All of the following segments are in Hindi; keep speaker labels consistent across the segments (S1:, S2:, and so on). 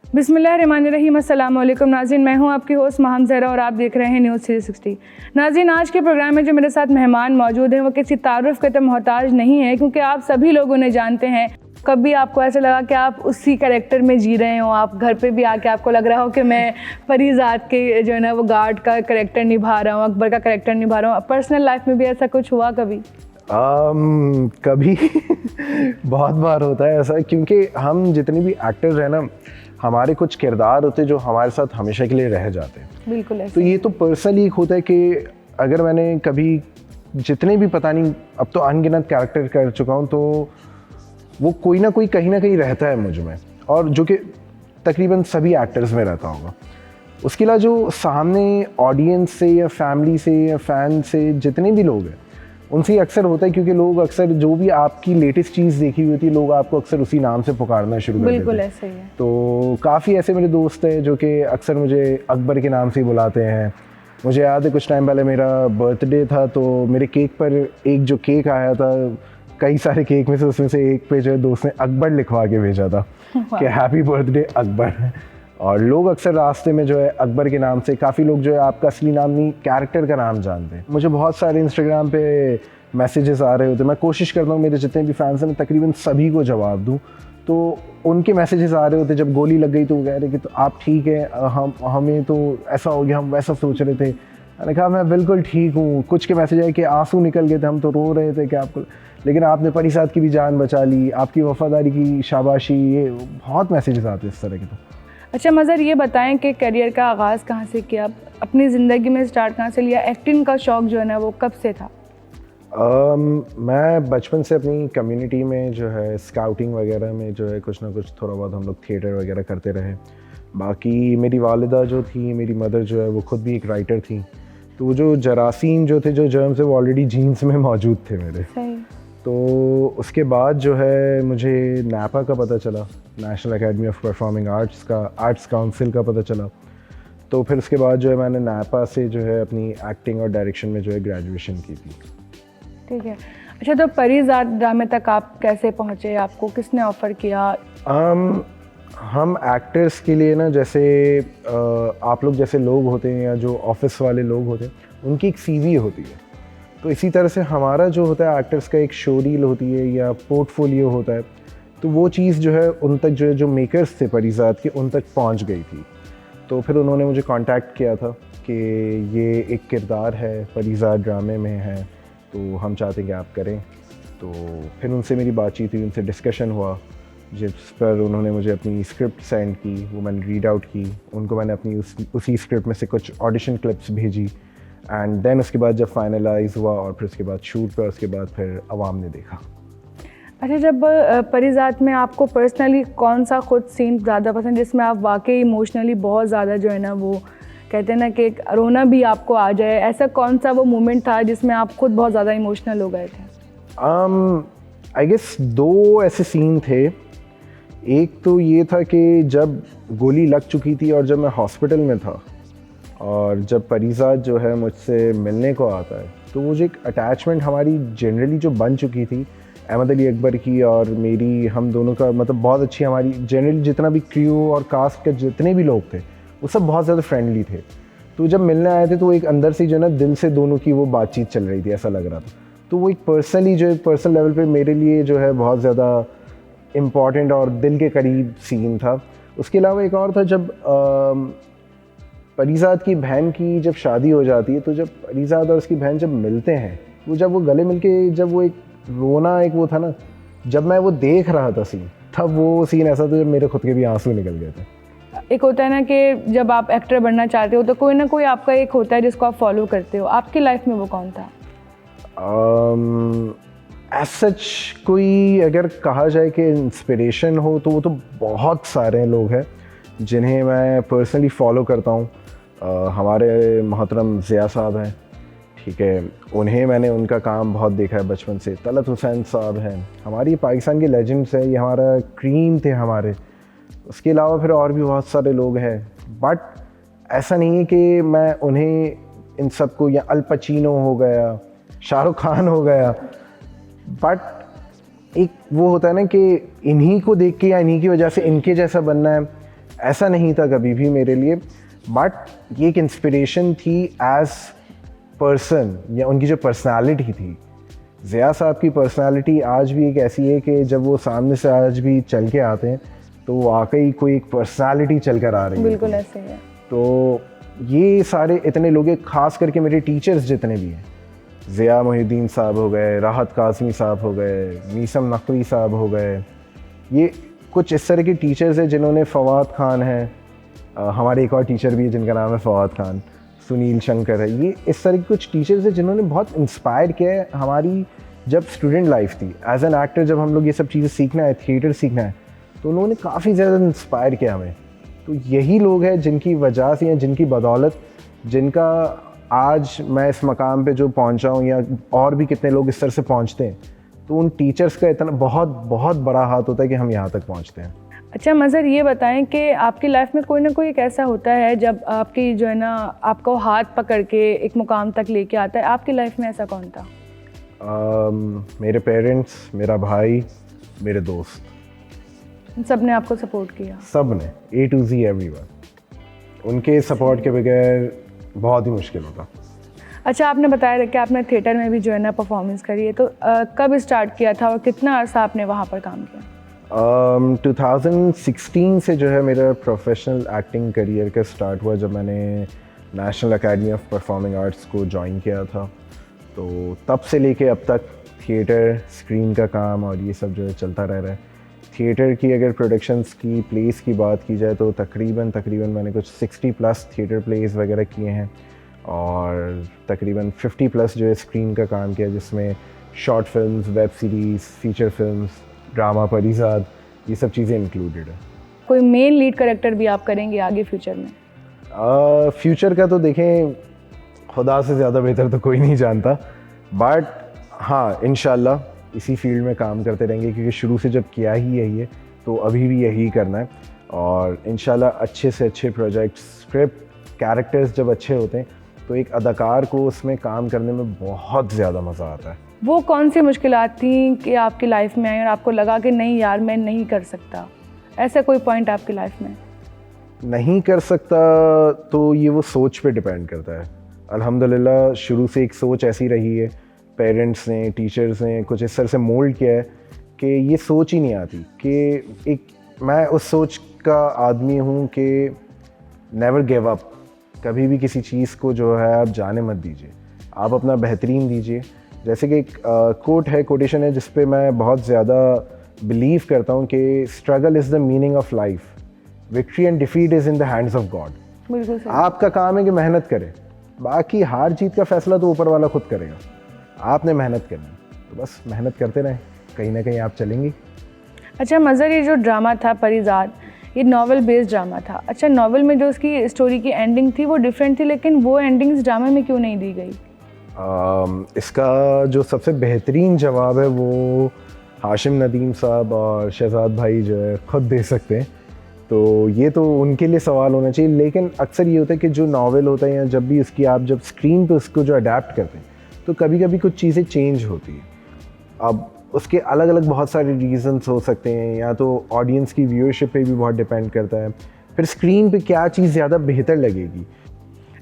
S1: बिस्मिल्लाहिर्रहमानिर्रहीम। अस्सलाम वालेकुम नाज़रीन, मैं हूं आपकी होस्ट महम ज़हरा और आप देख रहे हैं न्यूज़ 360। नाज़रीन, आज के प्रोग्राम में जो मेरे साथ मेहमान मौजूद हैं वो किसी तारुफ के तो मोहताज नहीं है, क्योंकि आप सभी लोग उन्हें जानते हैं। कभी आपको ऐसा लगा कि आप उसी कैरेक्टर में जी रहे हो, आप घर पे भी आके आपको लग रहा हो कि मैं परीज़ाद के जो है ना वो गार्ड का कैरेक्टर निभा रहा हूँ, अकबर का कैरेक्टर निभा रहा हूँ। पर्सनल लाइफ में भी ऐसा कुछ हुआ कभी?
S2: कभी बहुत बार होता है ऐसा, क्योंकि हम जितने भी एक्टर्स हैं ना, हमारे कुछ किरदार होते हैं जो हमारे साथ हमेशा के लिए रह जाते हैं।
S1: बिल्कुल ऐसे।
S2: तो ये तो पर्सनली एक होता है कि अगर मैंने कभी जितने भी पता नहीं अब तो अनगिनत कैरेक्टर कर चुका हूँ, तो वो कोई ना कोई कहीं ना कहीं रहता है मुझ में, और जो कि तकरीबन सभी एक्टर्स में रहता होगा। उसके अलावा जो सामने ऑडियंस से या फैमिली से या फैन से जितने भी लोग हैं उनसे अक्सर होता है, क्योंकि लोग अक्सर जो भी आपकी लेटेस्ट चीज़ देखी हुई होती है लोग आपको अक्सर उसी नाम से पुकारना शुरू कर देते हैं।
S1: बिल्कुल ऐसे ही है।
S2: तो काफ़ी ऐसे मेरे दोस्त हैं जो कि अक्सर मुझे अकबर के नाम से ही बुलाते हैं। मुझे याद है कुछ टाइम पहले मेरा बर्थडे था, तो मेरे केक पर एक जो केक आया था, कई सारे केक में से उसमें से एक पे जो है दोस्त ने अकबर लिखवा के भेजा था कि हैप्पी बर्थडे अकबर। और लोग अक्सर रास्ते में जो है अकबर के नाम से, काफ़ी लोग जो है आपका असली नाम नहीं कैरेक्टर का नाम जानते हैं। मुझे बहुत सारे इंस्टाग्राम पे मैसेजेस आ रहे होते हैं, मैं कोशिश करता हूँ मेरे जितने भी फैंस हैं मैं तकरीबन सभी को जवाब दूँ। तो उनके मैसेजेस आ रहे होते, जब गोली लग गई तो वो कह रहे कि तो आप ठीक है, हमें तो ऐसा हो गया, हम वैसा सोच रहे थे। मैंने कहा मैं बिल्कुल ठीक हूँ। कुछ के मैसेज आए कि आंसू निकल गए थे, हम तो रो रहे थे कि आपको, लेकिन आपने परीज़ाद की भी जान बचा ली, आपकी वफादारी की शाबाशी। ये बहुत मैसेजेस आते हैं इस तरह के। तो
S1: अच्छा मज़र, ये बताएं कि करियर का आगाज़ कहाँ से किया, अपनी ज़िंदगी में स्टार्ट कहाँ से लिया, एक्टिंग का शौक़ जो है ना वो कब से था?
S2: मैं बचपन से अपनी कम्युनिटी में जो है स्काउटिंग वगैरह में जो है कुछ ना कुछ थोड़ा बहुत हम लोग थिएटर वगैरह करते रहे। बाकी मेरी वालिदा जो थी, मेरी मदर जो है वो खुद भी एक राइटर थी, तो वो जो जरासीम जो थे, जो जर्म्स है, वो ऑलरेडी जीन्स में मौजूद थे मेरे।
S1: सही।
S2: तो उसके बाद जो है मुझे नापा का पता चला, national academy of performing arts का, आर्ट्स काउंसिल का पता चला। तो फिर उसके बाद जो है मैंने नापा से जो है अपनी एक्टिंग और डायरेक्शन में जो है ग्रेजुएशन की थी। ठीक
S1: है। अच्छा, तो परीज़ाद ड्रामे तक आप कैसे पहुँचे, आपको किसने ऑफ़र किया?
S2: हम एक्टर्स के लिए ना, जैसे आप लोग जैसे लोग होते हैं या जो ऑफिस वाले लोग होते हैं, उनकी एक सीवी होती है। तो इसी तरह से हमारा जो होता है एक्टर्स का एक शो रील होती है या पोर्टफोलियो होता है। तो वो चीज़ जो है उन तक जो है, जो मेकर्स थे परीज़ाद के, उन तक पहुंच गई थी। तो फिर उन्होंने मुझे कांटेक्ट किया था कि ये एक किरदार है परीज़ाद ड्रामे में है, तो हम चाहते हैं कि आप करें। तो फिर उनसे मेरी बातचीत हुई, उनसे डिस्कशन हुआ, जिस पर उन्होंने मुझे अपनी स्क्रिप्ट सेंड की, वो मैंने रीड आउट की। उनको मैंने अपनी उसी स्क्रिप्ट में से कुछ ऑडिशन क्लिप्स भेजी, एंड देन उसके बाद जब फाइनलाइज हुआ और फिर उसके बाद शूट पर, उसके बाद फिर अवाम ने देखा।
S1: अच्छा, जब परीज़ाद में आपको पर्सनली कौन सा खुद सीन ज़्यादा पसंद, जिसमें आप वाकई इमोशनली बहुत ज़्यादा जो है ना, वो कहते हैं ना कि एक रोना भी आपको आ जाए, ऐसा कौन सा वो मोमेंट था जिसमें आप खुद बहुत ज़्यादा इमोशनल हो गए थे?
S2: आई गेस 2 ऐसे सीन थे। एक तो ये था कि जब गोली लग चुकी थी और जब मैं हॉस्पिटल में था, और जब परीज़ाद जो है मुझसे मिलने को आता है, तो वो जो एक अटैचमेंट हमारी जनरली जो बन चुकी थी अहमद अली अकबर की और मेरी, हम दोनों का मतलब बहुत अच्छी हमारी जनरली जितना भी क्रू और कास्ट के जितने भी लोग थे वो सब बहुत ज़्यादा फ्रेंडली थे। तो जब मिलने आए थे तो एक अंदर से जो ना दिल से दोनों की वो बातचीत चल रही थी, ऐसा लग रहा था। तो वो एक पर्सनली जो है पर्सनल लेवल पे मेरे लिए जो है बहुत ज़्यादा इम्पॉर्टेंट और दिल के करीब सीन था। उसके अलावा एक और था, जब परीज़ाद की बहन की जब शादी हो जाती है, तो जब परीज़ाद और उसकी बहन जब मिलते हैं, वो जब वो गले मिलके जब वो एक रोना, एक वो था ना, जब मैं वो देख रहा था सीन, तब वो सीन ऐसा था जब मेरे खुद के भी आंसू निकल गए थे।
S1: एक होता है ना कि जब आप एक्टर बनना चाहते हो तो कोई ना कोई आपका एक होता है जिसको आप फॉलो करते हो, आपकी लाइफ में वो कौन था?
S2: एज सच कोई अगर कहा जाए कि इंस्पिरेशन हो, तो वो तो बहुत सारे लोग हैं जिन्हें मैं पर्सनली फ़ॉलो करता हूँ। हमारे मोहतरम ज़िया साहब हैं, ठीक है, उन्हें मैंने उनका काम बहुत देखा है बचपन से। तलत हुसैन साहब हैं, हमारी पाकिस्तान के लेजेंड्स हैं, ये हमारा क्रीम थे हमारे। उसके अलावा फिर और भी बहुत सारे लोग हैं, बट ऐसा नहीं है कि मैं उन्हें इन सबको, या अल पचीनो हो गया, शाहरुख खान हो गया, बट एक वो होता है ना कि इन्हीं को देख के या इन्हीं की वजह से इनके जैसा बनना है, ऐसा नहीं था कभी भी मेरे लिए, बट ये एक इंस्पिरेशन थी एज पर्सन, या उनकी जो पर्सनालिटी थी। ज़िया साहब की पर्सनालिटी आज भी एक ऐसी है कि जब वो सामने से आज भी चल के आते हैं तो वाकई कोई एक पर्सनालिटी चल कर आ रही है।
S1: बिल्कुल ऐसे ही है।
S2: तो ये सारे इतने लोग हैं, ख़ास करके मेरे टीचर्स जितने भी हैं, ज़िया मोहिउद्दीन साहब हो गए, राहत काज़मी साहब हो गए, मीसम नकवी साहब हो गए, ये कुछ इस तरह के टीचर्स हैं जिन्होंने, फवाद खान है, हमारे एक और टीचर भी है जिनका नाम है फवाद खान, सुनील शंकर है, ये इस तरह के कुछ टीचर्स हैं जिन्होंने बहुत इंस्पायर किया है हमारी जब स्टूडेंट लाइफ थी। एज एन एक्टर जब हम लोग ये सब चीज़ें सीखना है, थिएटर सीखना है, तो उन्होंने काफ़ी ज़्यादा इंस्पायर किया हमें। तो यही लोग हैं जिनकी वजह से या जिनकी बदौलत, जिनका आज मैं इस मकाम पे जो पहुंचा हूँ, या और भी कितने लोग इस तरह से पहुंचते हैं, तो उन टीचर्स का इतना बहुत बहुत बड़ा हाथ होता है कि हम यहाँ तक पहुँचते हैं।
S1: अच्छा मज़हर, ये बताएं कि आपकी लाइफ में कोई ना कोई एक ऐसा होता है जब आपकी जो है ना आपको हाथ पकड़ के एक मुकाम तक लेके आता है, आपकी लाइफ में ऐसा कौन था?
S2: मेरे पेरेंट्स, मेरा भाई, मेरे दोस्त,
S1: सब ने आपको सपोर्ट किया?
S2: सब ने, A to Z एवरीवन। उनके सपोर्ट के बगैर बहुत ही मुश्किल होता।
S1: अच्छा, आपने बताया था कि आपने थिएटर में भी जो है ना परफॉर्मेंस करी है, तो कब स्टार्ट किया था और कितना अर्सा आपने वहाँ पर काम किया?
S2: 2016 से जो है मेरा प्रोफेशनल एक्टिंग करियर का स्टार्ट हुआ, जब मैंने national academy of performing arts को ज्वाइन किया था। तो तब से लेके अब तक थिएटर, स्क्रीन का काम और ये सब जो है चलता रह रहा है। थिएटर की अगर प्रोडक्शंस की, प्लेस की बात की जाए तो तकरीबन मैंने कुछ 60+ थिएटर प्लेस वगैरह किए हैं, और तकरीबन 50+ जो है स्क्रीन का काम किया, जिसमें short films, web series, feature films, drama, Parizad, ये सब चीज़ें इंक्लूडेड है।
S1: कोई मेन लीड कैरेक्टर भी आप करेंगे आगे फ्यूचर में?
S2: फ्यूचर का तो देखें, खुदा से ज़्यादा बेहतर तो कोई नहीं जानता, बट हाँ, इंशाल्लाह इसी फील्ड में काम करते रहेंगे, क्योंकि शुरू से जब किया ही यही है तो अभी भी यही करना है। और इंशाल्लाह अच्छे से अच्छे प्रोजेक्ट्स, स्क्रिप्ट, कैरेक्टर्स जब अच्छे होते हैं तो एक अदाकार को उसमें काम करने में बहुत ज़्यादा मज़ा आता है।
S1: वो कौन सी मुश्किलात थी कि आपकी लाइफ में आई और आपको लगा कि नहीं यार मैं नहीं कर सकता, ऐसा कोई पॉइंट आपकी लाइफ में?
S2: नहीं कर सकता तो ये वो सोच पे डिपेंड करता है। अल्हम्दुलिल्लाह शुरू से एक सोच ऐसी रही है, पेरेंट्स ने, टीचर्स ने कुछ इस तरह से मोल्ड किया है कि ये सोच ही नहीं आती कि मैं उस सोच का आदमी हूँ कि नेवर गिव अप, कभी भी किसी चीज़ को जो है आप जाने मत दीजिए, आप अपना बेहतरीन दीजिए। जैसे कि एक कोट है, कोटेशन है, जिस पे मैं बहुत ज़्यादा बिलीव करता हूँ कि struggle is the meaning of life, victory and defeat is in the hands of God.
S1: बिल्कुल सही।
S2: आपका काम है कि मेहनत करें, बाकी हार जीत का फैसला तो ऊपर वाला खुद करेगा, आपने मेहनत करनी, तो बस मेहनत करते रहें, कहीं ना कहीं आप चलेंगी।
S1: अच्छा मज़हर, ये जो ड्रामा था परिजाद, ये नॉवल बेस्ड ड्रामा था। अच्छा, नॉवल में जो उसकी स्टोरी की एंडिंग थी वो डिफरेंट थी, लेकिन वो एंडिंग इस ड्रामा में क्यों नहीं दी गई?
S2: इसका जो सबसे बेहतरीन जवाब है वो हाशिम नदीम साहब और शहजाद भाई जो है ख़ुद दे सकते हैं, तो ये तो उनके लिए सवाल होना चाहिए। लेकिन अक्सर ये होता है कि जो नावल होता है या जब भी उसकी आप जब स्क्रीन पे उसको जो अडेप्ट करते हैं तो कभी कभी कुछ चीज़ें चेंज होती हैं। अब उसके अलग अलग बहुत सारे रीज़न्स हो सकते हैं, या तो ऑडियंस की व्यूअरशिप पे भी बहुत डिपेंड करता है, फिर स्क्रीन पे क्या चीज़ ज़्यादा बेहतर लगेगी।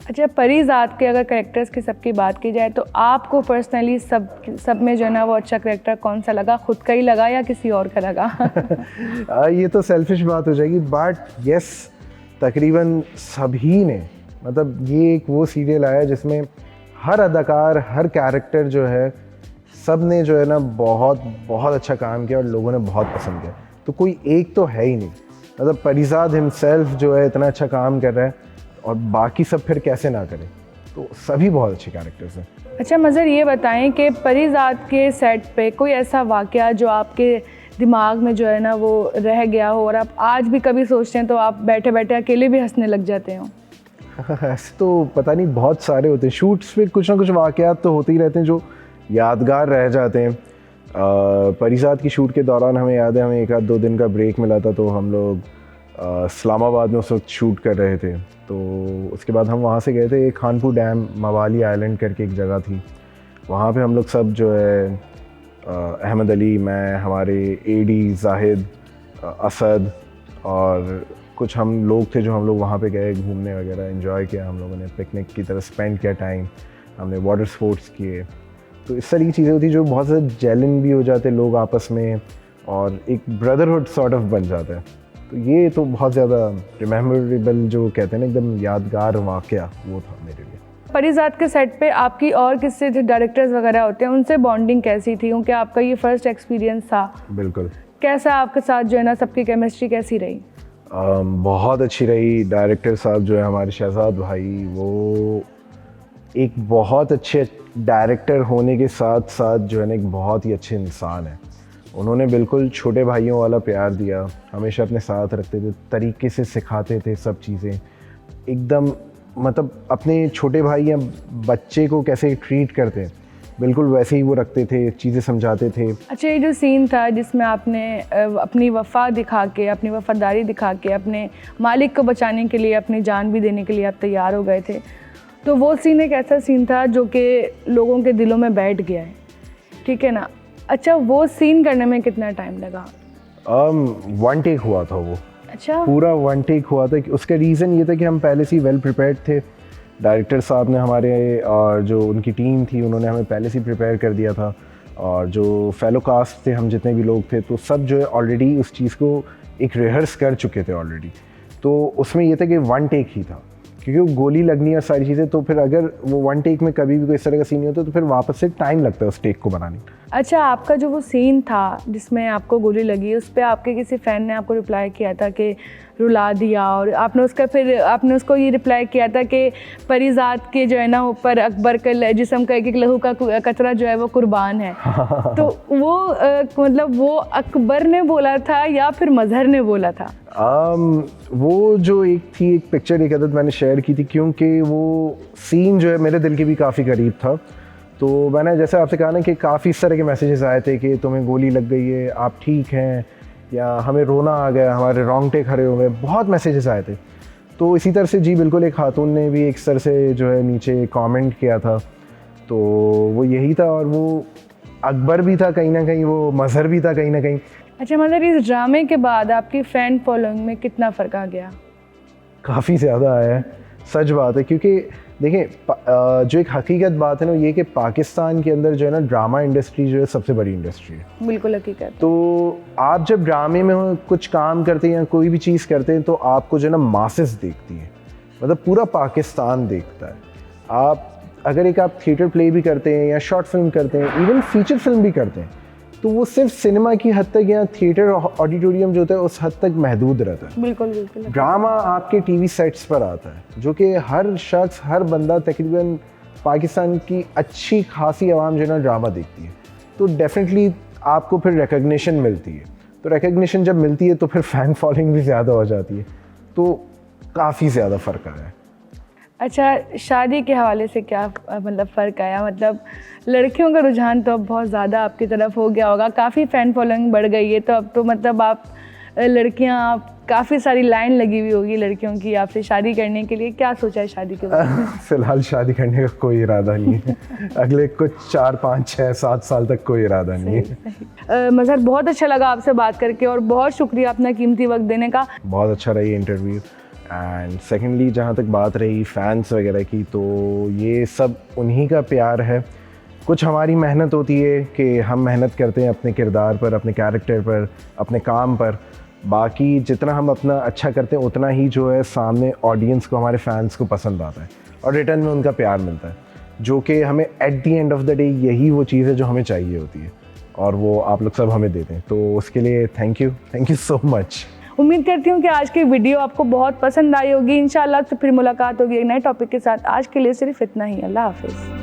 S1: अच्छा, परिजाद के अगर करेक्टर्स की सबकी बात की जाए तो आपको पर्सनली सब में जो है ना वो अच्छा करेक्टर कौन सा लगा? खुद का ही लगा या किसी और का लगा?
S2: ये तो सेल्फिश बात हो जाएगी, बट यस, तकरीबन सभी ने, मतलब ये एक वो सीरियल आया जिसमें हर अदाकार, हर कैरेक्टर जो है, सब ने जो है ना बहुत बहुत अच्छा काम किया और लोगों ने बहुत पसंद किया। तो कोई एक तो है ही नहीं, मतलब परिजाद हिमसेल्फ जो है इतना अच्छा काम कर रहा है और बाकी सब फिर कैसे ना करें, तो सभी बहुत अच्छे कैरेक्टर्स हैं।
S1: अच्छा मज़हर, ये बताएं कि परिजाद के सेट पे कोई ऐसा वाक़या जो आपके दिमाग में जो है ना वो रह गया हो और आप आज भी कभी सोचते हैं तो आप बैठे बैठे अकेले भी हंसने लग जाते हो?
S2: ऐसे तो पता नहीं, बहुत सारे होते हैं शूट्स पे, कुछ ना कुछ वाक़यात तो होते ही रहते हैं जो यादगार रह जाते हैं। परिजाद की शूट के दौरान हमें याद है, हमें 1-2 दिन का ब्रेक मिला था, तो हम लोग इस्लामाबाद में उस वक्त शूट कर रहे थे। तो उसके बाद हम वहाँ से गए थे, खानपुर डैम, मवाली आइलैंड करके एक जगह थी, वहाँ पे हम लोग सब जो है अहमद अली, मैं, हमारे एडी जाहिद, असद और कुछ हम लोग थे जो हम लोग वहाँ पे गए घूमने वगैरह, एंजॉय किया हम लोगों ने, पिकनिक की तरह स्पेंड किया टाइम, हमने वाटर स्पोर्ट्स किए। तो इस तरह की चीज़ें होती जो बहुत ज़्यादा जेलन भी हो जाते लोग आपस में, और एक ब्रदरहुड सॉर्ट ऑफ बन जाता है। तो ये तो बहुत ज़्यादा रिमेम्बरेबल जो कहते हैं ना, एकदम यादगार वाक़या वो था मेरे लिए।
S1: परिज़ात के सेट पे आपकी और किससे जो डायरेक्टर्स वगैरह होते हैं उनसे बॉन्डिंग कैसी थी, क्योंकि आपका ये फर्स्ट एक्सपीरियंस था?
S2: बिल्कुल।
S1: कैसा आपके साथ जो है ना सबकी केमिस्ट्री कैसी रही?
S2: बहुत अच्छी रही। डायरेक्टर साहब जो है हमारे शहजाद भाई, वो एक बहुत अच्छे डायरेक्टर होने के साथ साथ जो है ना एक बहुत ही अच्छे इंसान है। उन्होंने बिल्कुल छोटे भाइयों वाला प्यार दिया, हमेशा अपने साथ रखते थे, तरीके से सिखाते थे सब चीज़ें एकदम, मतलब अपने छोटे भाई या बच्चे को कैसे ट्रीट करते हैं बिल्कुल वैसे ही वो रखते थे, चीज़ें समझाते थे।
S1: अच्छा, ये जो सीन था जिसमें आपने अपनी वफ़ा दिखा के, अपनी वफ़ादारी दिखा के अपने मालिक को बचाने के लिए, अपनी जान भी देने के लिए आप तैयार हो गए थे, तो वो सीन एक ऐसा सीन था जो कि लोगों के दिलों में बैठ गया है, ठीक है ना? अच्छा, वो सीन करने में कितना टाइम लगा?
S2: 1 टेक हुआ था वो।
S1: अच्छा,
S2: पूरा 1 टेक हुआ था। उसका रीज़न ये था कि हम पहले से ही वेल प्रिपेयर्ड थे। डायरेक्टर साहब ने हमारे और जो उनकी टीम थी उन्होंने हमें पहले से ही प्रिपेयर कर दिया था, और जो फेलो कास्ट थे हम जितने भी लोग थे तो सब जो है ऑलरेडी उस चीज़ को एक रिहर्स कर चुके थे ऑलरेडी। तो उसमें ये था कि 1 टेक ही था, क्योंकि वो गोली लगनी और सारी चीज़ें, तो फिर अगर वो 1 टेक में कभी भी कोई इस तरह का सीन नहीं होता तो फिर वापस से टाइम लगता है उस टेक को बनाने।
S1: अच्छा, आपका जो वो सीन था जिसमें आपको गोली लगी, उस पर आपके किसी फ़ैन ने आपको रिप्लाई किया था कि रुला दिया, और आपने उसको ये रिप्लाई किया था कि परिज़ात के जो है ना ऊपर अकबर का जिस्म का एक लहू का कतरा जो है वो कुर्बान है। तो वो मतलब वो अकबर ने बोला था या फिर मजहर ने बोला था?
S2: वो जो एक थी एक पिक्चर एक अदद मैंने शेयर की थी, क्योंकि वो सीन जो है मेरे दिल के भी काफ़ी करीब था। तो मैंने जैसे आपसे कहा ना कि काफ़ी इस तरह के मैसेजेस आए थे कि तुम्हें गोली लग गई है, आप ठीक हैं, या हमें रोना आ गया, हमारे रोंगटे खड़े हो गए, बहुत मैसेजेस आए थे। तो इसी तरह से जी बिल्कुल एक खातून ने भी एक तरह से जो है नीचे कमेंट किया था, तो वो यही था, और वो अकबर भी था कहीं ना कहीं, वो मजहर भी था कहीं ना कहीं।
S1: अच्छा, मतलब इस ड्रामे के बाद आपकी फ़ैन फॉलोइंग में कितना फ़र्क आ गया?
S2: काफ़ी ज़्यादा आया है, सच बात है। क्योंकि देखिए जो एक हकीकत बात है ना ये कि पाकिस्तान के अंदर जो है ना ड्रामा इंडस्ट्री जो है सबसे बड़ी इंडस्ट्री है।
S1: बिल्कुल हकीकत।
S2: तो आप जब ड्रामे में कुछ काम करते हैं या कोई भी चीज़ करते हैं तो आपको जो है ना मासेस देखती है, मतलब पूरा पाकिस्तान देखता है। आप अगर आप थिएटर प्ले भी करते हैं या शॉर्ट फिल्म करते हैं, इवन फीचर फिल्म भी करते हैं, तो वो सिर्फ सिनेमा की हद तक या थिएटर ऑडिटोरियम जो होता है उस हद तक महदूद रहता है।
S1: बिल्कुल बिल्कुल।
S2: ड्रामा आपके टीवी सेट्स पर आता है, जो कि हर शख्स, हर बंदा, तकरीबन पाकिस्तान की अच्छी खासी आवाम जो है ना ड्रामा देखती है। तो डेफिनेटली आपको फिर रिकग्निशन मिलती है, तो रिकग्निशन जब मिलती है तो फिर फ़ैन फॉलोइंग भी ज़्यादा हो जाती है, तो काफ़ी ज़्यादा फ़र्क आया है।
S1: अच्छा, शादी के हवाले से क्या मतलब फ़र्क आया? मतलब लड़कियों का रुझान तो अब बहुत ज़्यादा आपकी तरफ हो गया होगा, काफ़ी फ़ैन फॉलोइंग बढ़ गई है, तो अब तो मतलब आप लड़कियां, काफ़ी सारी लाइन लगी हुई होगी लड़कियों की आपसे शादी करने के लिए। क्या सोचा है शादी के बारे में?
S2: फ़िलहाल शादी करने का कोई इरादा नहीं है। अगले कुछ 4, 5, 6, 7 साल तक कोई इरादा नहीं है।
S1: मज़हर, बहुत अच्छा लगा आपसे बात करके और बहुत शुक्रिया अपना कीमती वक्त देने का।
S2: बहुत अच्छा रही इंटरव्यू। एंड सेकेंडली जहाँ तक बात रही फैंस वगैरह की, तो ये सब उन्हीं का प्यार है। कुछ हमारी मेहनत होती है कि हम मेहनत करते हैं अपने किरदार पर, अपने कैरेक्टर पर, अपने काम पर। बाकी जितना हम अपना अच्छा करते हैं उतना ही जो है सामने ऑडियंस को, हमारे फैंस को पसंद आता है और रिटर्न में उनका प्यार मिलता है, जो कि हमें at the end of the day यही वो चीज़ है जो हमें चाहिए होती है, और वो आप लोग सब हमें देते हैं। तो उसके लिए थैंक यू सो मच।
S1: उम्मीद करती हूँ कि आज की वीडियो आपको बहुत पसंद आई होगी। इंशाल्लाह तो फिर मुलाकात होगी एक नए टॉपिक के साथ। आज के लिए सिर्फ इतना ही। अल्लाह हाफिज़।